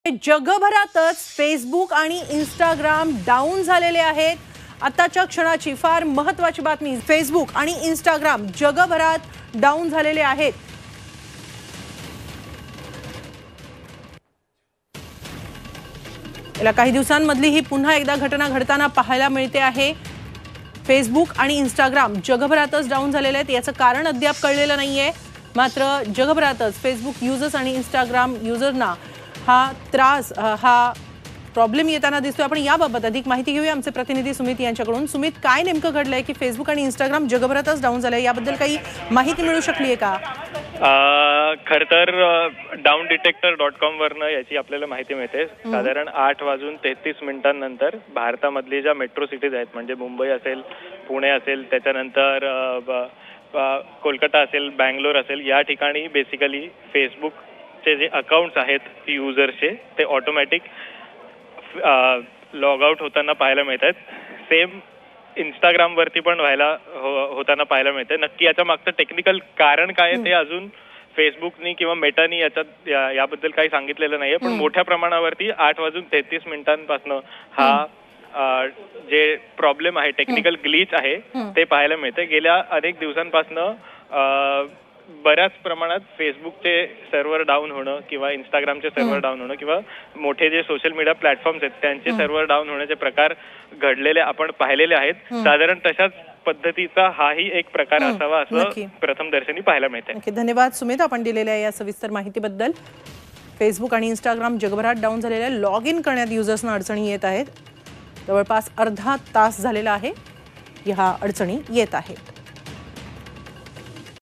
जगभरातच Facebook आणि Instagram down झालेले आहेत। आताच्या क्षणाची फार महत्त्वाची बातमी, फेसबुक आणि इंस्टाग्राम जगभरात डाऊन झालेले आहेत। गेल्या काही दिवसांमधली ही पुन्हा एकदा घटना घडताना पाहायला मिळते आहे। फेसबुक आणि इंस्टाग्राम जगभरातच डाऊन झालेले आहेत। याचं कारण अद्याप कळलेलं नाहीये, मात्र जगभरातच फेसबुक युजर्स आणि इंस्टाग्राम युजरना हा त्रास हा प्रॉब्लेम येताना दिसतोय। आपण याबाबत अधिक माहिती घेऊया आमचे प्रतिनिधी सुमित यांच्याकडून। सुमित, काय नेमकं घडलंय की फेसबुक आणि इंस्टाग्राम जगभरातच डाऊन झालंय, याबद्दल काही माहिती मिळू शकली आहे का? खर तर downdetector.com वरनं याची आपल्याला माहिती मिळते। साधारण 8:33 भारतामधली ज्या मेट्रो सिटीज आहेत, म्हणजे मुंबई असेल, पुणे असेल, त्याच्यानंतर कोलकाता असेल, बँगलोर असेल, या ठिकाणी बेसिकली फेसबुकचे जे अकाउंट्स आहेत युजर्सचे ते ऑटोमॅटिक लॉग आउट होताना पाहायला मिळतात। सेम इंस्टाग्राम वरती पण होताना पाहायला मिळते। नक्की याच्या मागचं टेक्निकल कारण काय आहे ते अजून फेसबुकनी किंवा मेटानी याबद्दल काही सांगितलेलं नाहीये, पण मोठ्या प्रमाणावरती 8:33 हा जे प्रॉब्लेम आहे, टेक्निकल ग्लिच आहे, ते पाहायला मिळते। गेल्या अनेक दिवसांपासून बऱ्याच प्रमाणात फेसबुकचे सर्व्हर डाऊन होणं किंवा इंस्टाग्रामचे सर्व्हर डाऊन होणं किंवा मोठे जे सोशल मीडिया प्लॅटफॉर्म्स आहेत त्यांचे सर्व्हर डाऊन होण्याचे प्रकार घडलेले आपण पाहिलेले आहेत। साधारण तशाच पद्धतीचा हाही एक प्रकार असावा असं प्रथमदर्शनी पाहायला मिळते। धन्यवाद सुमित, आपण दिलेल्या या सविस्तर माहितीबद्दल। फेसबुक आणि इंस्टाग्राम जगभरात डाऊन झालेल्या लॉग इन करण्यात युजर्सना अडचणी येत आहेत। जवळपास अर्धा तास झालेला आहे, ह्या अडचणी येत आहेत।